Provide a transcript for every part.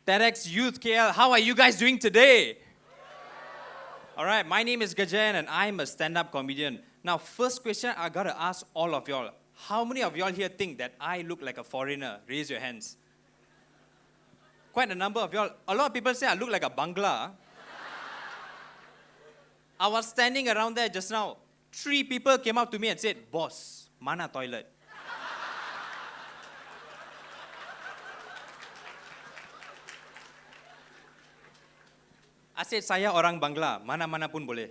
TEDxYouth KL, how are you guys doing today? All right, my name is Gajen and I'm a stand-up comedian. Now, first question I gotta ask all of y'all. How many of y'all here think that I look like a foreigner? Raise your hands. Quite a number of y'all. A lot of people say I look like a Bangla. I was standing around there just now. 3 people came up to me and said, "Boss, mana toilet?" I said, "Saya orang Bangla, mana-mana pun boleh."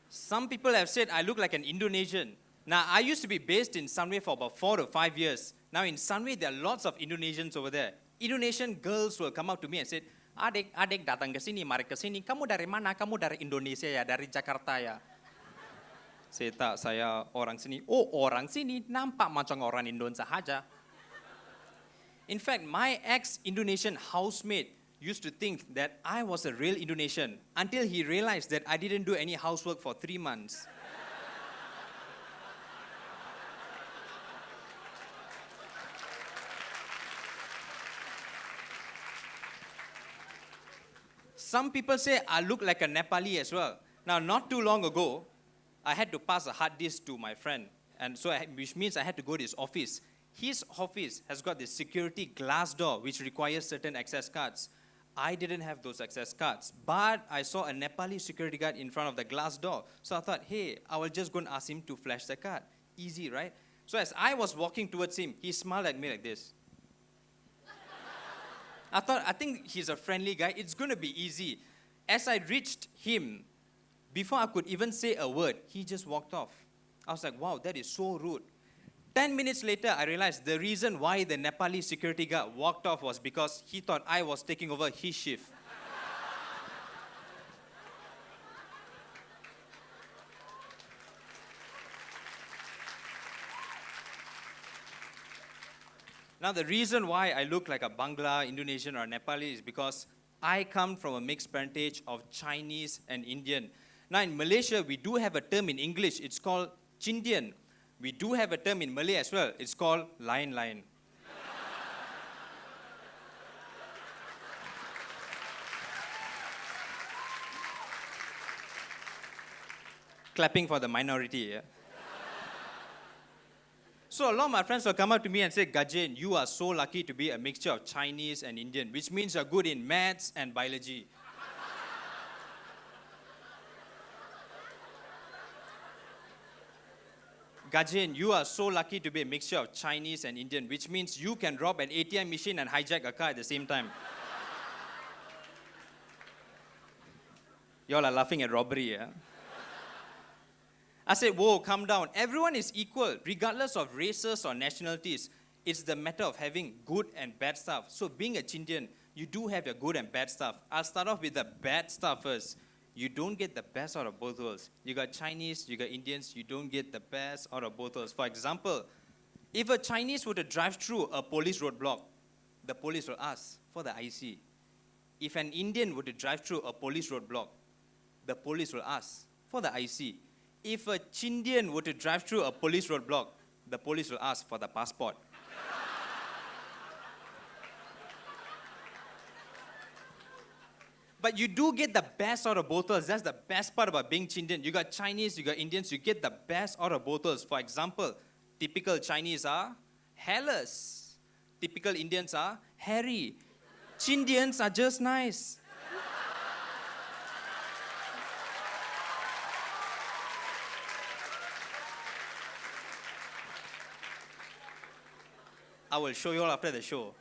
Some people have said I look like an Indonesian. Now, I used to be based in Sunway for about 4 to 5 years. Now, in Sunway, there are lots of Indonesians over there. Indonesian girls will come up to me and say, "Adik datang ke sini, mari ke sini. Kamu dari mana? Kamu dari Indonesia ya, dari Jakarta ya." Saya tak, saya orang sini. Oh, orang sini nampak macam orang Indonesia sahaja. In fact, my ex-Indonesian housemate used to think that I was a real Indonesian until he realized that I didn't do any housework for 3 months. Some people say I look like a Nepali as well. Now, not too long ago, I had to pass a hard disk to my friend, and so which means I had to go to his office. His office has got this security glass door which requires certain access cards. I didn't have those access cards, but I saw a Nepali security guard in front of the glass door. So I thought, hey, I will just go and ask him to flash the card. Easy, right? So as I was walking towards him, he smiled at me like this. I think he's a friendly guy. It's going to be easy. As I reached him, before I could even say a word, he just walked off. I was like, wow, that is so rude. 10 minutes later, I realized the reason why the Nepali security guard walked off was because he thought I was taking over his shift. Now, the reason why I look like a Bangla, Indonesian, or Nepali is because I come from a mixed parentage of Chinese and Indian. Now, in Malaysia, we do have a term in English. It's called Chindian. We do have a term in Malay as well. It's called lion. Clapping for the minority, yeah? So a lot of my friends will come up to me and say, "Gajen, you are so lucky to be a mixture of Chinese and Indian, which means you're good in maths and biology." Gajen, you are so lucky to be a mixture of Chinese and Indian, which means you can rob an ATM machine and hijack a car at the same time. Y'all are laughing at robbery, yeah? I said, whoa, calm down. Everyone is equal, regardless of races or nationalities. It's the matter of having good and bad stuff. So being a Chindian, you do have your good and bad stuff. I'll start off with the bad stuff first. You don't get the best out of both worlds. You got Chinese, you got Indians, you don't get the best out of both worlds. For example, if a Chinese were to drive through a police roadblock, the police will ask for the IC. If an Indian were to drive through a police roadblock, the police will ask for the IC. If a Chindian were to drive through a police roadblock, the police will ask for the passport. But you do get the best out of both worlds. That's the best part about being Chindian. You got Chinese, you got Indians, you get the best out of both worlds. For example, typical Chinese are hairless. Typical Indians are hairy. Chindians are just nice. I will show you all after the show.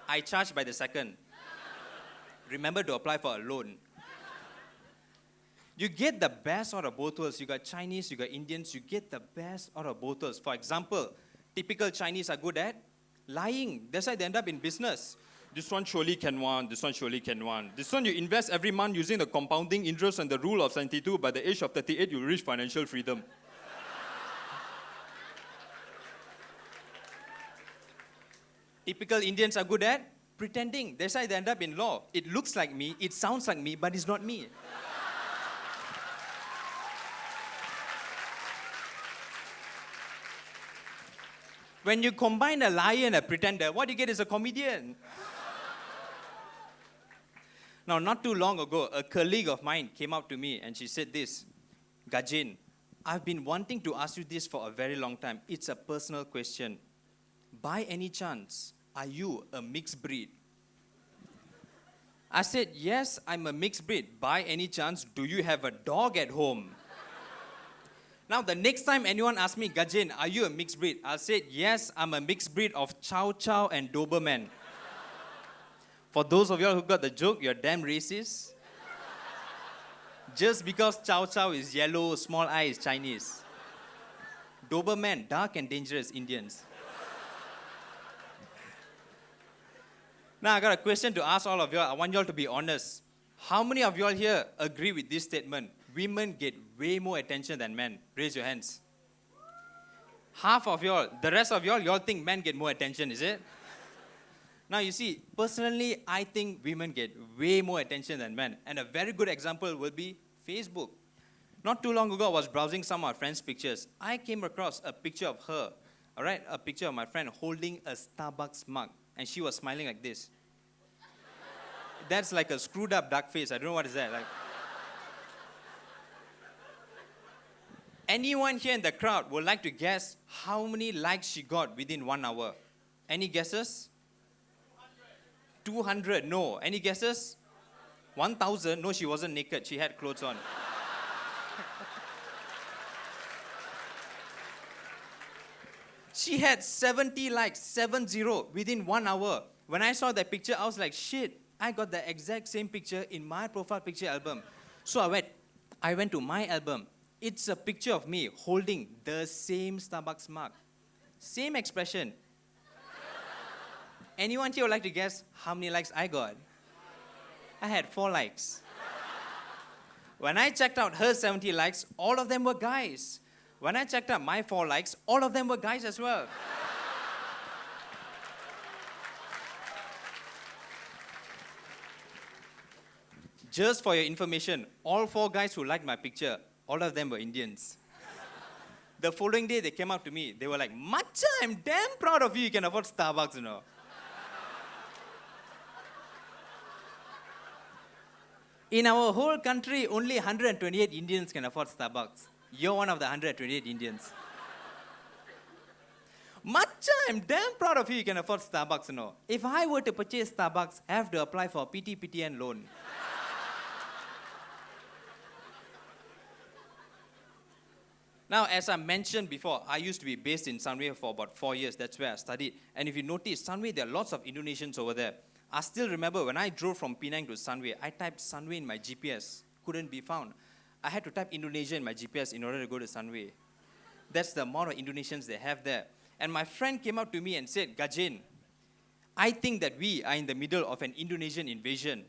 I charge by the second. Remember to apply for a loan. You get the best out of both worlds. You got Chinese, you got Indians, you get the best out of both worlds. For example, typical Chinese are good at lying. That's why they end up in business. This one surely can one, this one surely can one. This one you invest every month using the compounding interest and the rule of 72. By the age of 38, you'll reach financial freedom. Typical Indians are good at pretending. That's why they end up in law. It looks like me, it sounds like me, but it's not me. When you combine a liar and a pretender, what you get is a comedian. Now, not too long ago, a colleague of mine came up to me and she said this, Gajen, I've been wanting to ask you this for a very long time. It's a personal question. By any chance, are you a mixed breed? I said, yes, I'm a mixed breed. By any chance, do you have a dog at home? Now, the next time anyone asks me, Gajen, are you a mixed breed? I'll say, yes, I'm a mixed breed of Chow Chow and Doberman. For those of y'all who got the joke, you're damn racist. Just because Chow Chow is yellow, small eye is Chinese. Doberman, dark and dangerous Indians. Now, I got a question to ask all of y'all. I want y'all to be honest. How many of y'all here agree with this statement? Women get way more attention than men. Raise your hands. Half of y'all. The rest of y'all think men get more attention, is it? Now, you see, personally, I think women get way more attention than men. And a very good example will be Facebook. Not too long ago, I was browsing some of my friends' pictures. I came across a picture of her, all right? A picture of my friend holding a Starbucks mug. And she was smiling like this. That's like a screwed up duck face. I don't know what is that. Like. Anyone here in the crowd would like to guess how many likes she got within 1 hour? Any guesses? 200. No. Any guesses? 1,000. No, she wasn't naked. She had clothes on. She had 70 likes, 70, within 1 hour. When I saw that picture, I was like, shit, I got the exact same picture in my profile picture album. So I went to my album. It's a picture of me holding the same Starbucks mug. Same expression. Anyone here would like to guess how many likes I got? I had 4 likes. When I checked out her 70 likes, all of them were guys. When I checked out my 4 likes, all of them were guys as well. Just for your information, all 4 guys who liked my picture, all of them were Indians. The following day, they came up to me. They were like, Macha, I'm damn proud of you. You can afford Starbucks, you know. In our whole country, only 128 Indians can afford Starbucks. You're one of the 128 Indians. Macha, I'm damn proud of you. You can afford Starbucks, you know. If I were to purchase Starbucks, I have to apply for a PTPTN loan. Now, as I mentioned before, I used to be based in Sunway for about 4 years. That's where I studied. And if you notice, Sunway, there are lots of Indonesians over there. I still remember when I drove from Penang to Sunway, I typed Sunway in my GPS. Couldn't be found. I had to type Indonesia in my GPS in order to go to Sunway. That's the amount of Indonesians they have there. And my friend came up to me and said, Gajen, I think that we are in the middle of an Indonesian invasion.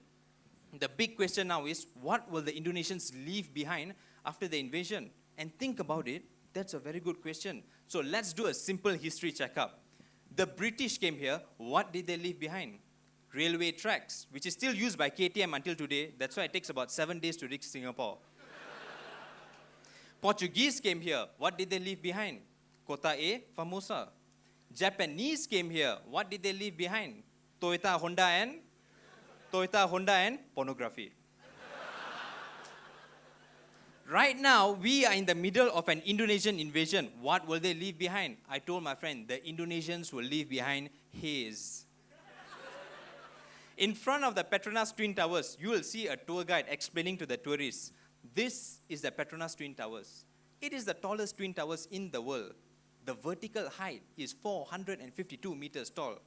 The big question now is, what will the Indonesians leave behind after the invasion? And think about it, that's a very good question. So let's do a simple history checkup. The British came here, what did they leave behind? Railway tracks, which is still used by KTM until today. That's why it takes about 7 days to reach Singapore. Portuguese came here, what did they leave behind? Kota A, Famosa. Japanese came here, what did they leave behind? Toyota, Honda and pornography. Right now, we are in the middle of an Indonesian invasion. What will they leave behind? I told my friend, the Indonesians will leave behind haze. In front of the Petronas Twin Towers, you will see a tour guide explaining to the tourists, this is the Petronas Twin Towers. It is the tallest twin towers in the world. The vertical height is 452 meters tall.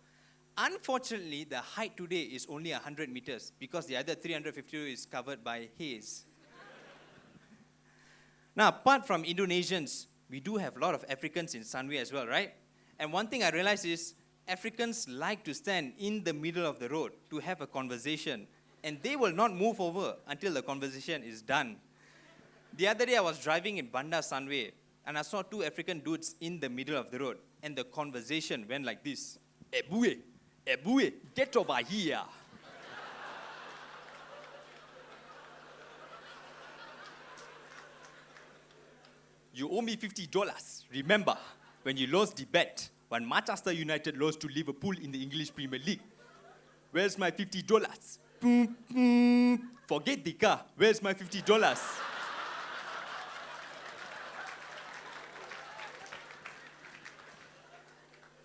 Unfortunately, the height today is only 100 meters because the other 352 is covered by haze. Now, apart from Indonesians, we do have a lot of Africans in Sunway as well, right? And one thing I realized is Africans like to stand in the middle of the road to have a conversation, and they will not move over until the conversation is done. The other day, I was driving in Bandar Sunway, and I saw 2 African dudes in the middle of the road, and the conversation went like this. Ebue, get over here. You owe me $50. Remember, when you lost the bet, when Manchester United lost to Liverpool in the English Premier League. Where's my $50? Boom, boom. Forget the car. Where's my $50?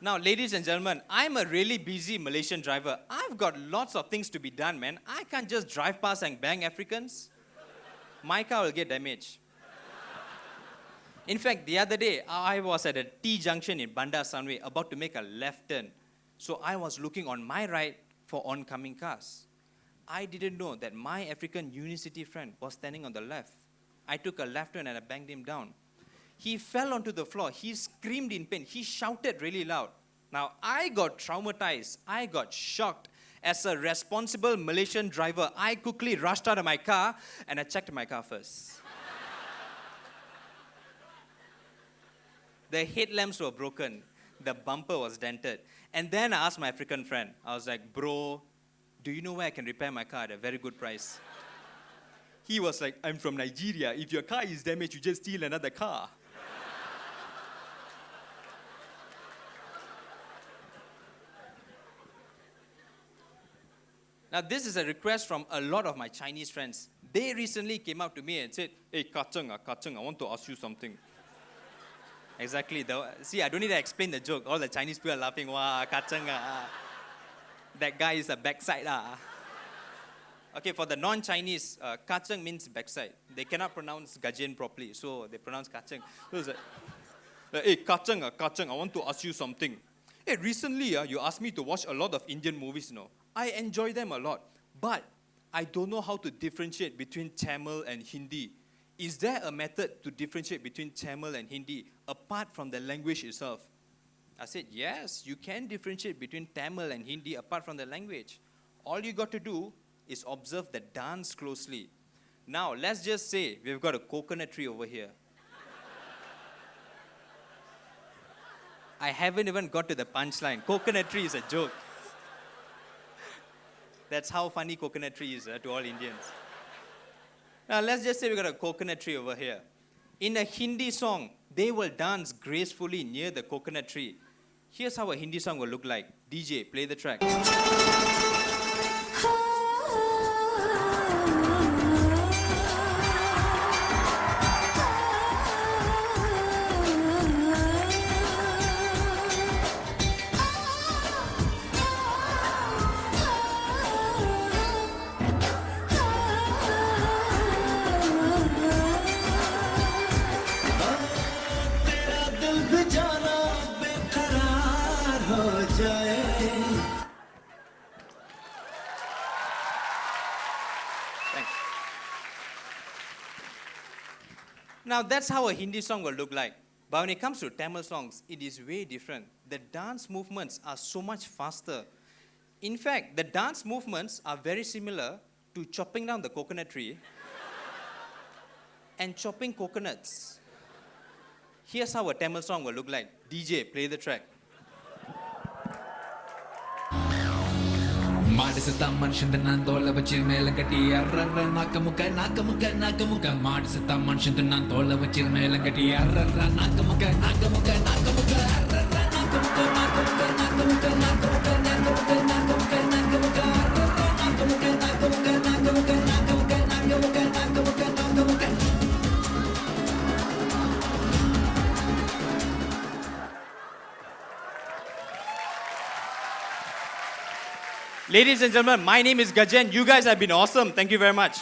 Now, ladies and gentlemen, I'm a really busy Malaysian driver. I've got lots of things to be done, man. I can't just drive past and bang Africans. My car will get damaged. In fact, the other day, I was at a T junction in Bandar Sunway about to make a left turn. So I was looking on my right for oncoming cars. I didn't know that my African university friend was standing on the left. I took a left turn and I banged him down. He fell onto the floor. He screamed in pain. He shouted really loud. Now, I got traumatized. I got shocked. As a responsible Malaysian driver, I quickly rushed out of my car and I checked my car first. The headlamps were broken. The bumper was dented. And then I asked my African friend, I was like, bro, do you know where I can repair my car at a very good price? He was like, I'm from Nigeria. If your car is damaged, you just steal another car. Now, this is a request from a lot of my Chinese friends. They recently came up to me and said, hey, Kacheng, I want to ask you something. Exactly. See, I don't need to explain the joke. All the Chinese people are laughing. Wow, Kacheng. That guy is a backside. Okay, for the non-Chinese, Kacheng means backside. They cannot pronounce Gajen properly, so they pronounce Kacheng. So it's like, hey, Kacheng, I want to ask you something. Hey, recently, you asked me to watch a lot of Indian movies, I enjoy them a lot, but I don't know how to differentiate between Tamil and Hindi. Is there a method to differentiate between Tamil and Hindi apart from the language itself? I said, yes, you can differentiate between Tamil and Hindi apart from the language. All you got to do is observe the dance closely. Now, let's just say we've got a coconut tree over here. I haven't even got to the punchline. Coconut tree is a joke. That's how funny coconut tree is to all Indians. Now, let's just say we got a coconut tree over here. In a Hindi song, they will dance gracefully near the coconut tree. Here's how a Hindi song will look like. DJ, play the track. Now, that's how a Hindi song will look like. But when it comes to Tamil songs, it is way different. The dance movements are so much faster. In fact, the dance movements are very similar to chopping down the coconut tree and chopping coconuts. Here's how a Tamil song will look like. DJ, play the track. Madisata manshindan tola vachi mela katti arra nakamuka Madisata manshindan tola vachi mela katti arra nakamuka arra Ladies and gentlemen, my name is Gajen. You guys have been awesome. Thank you very much.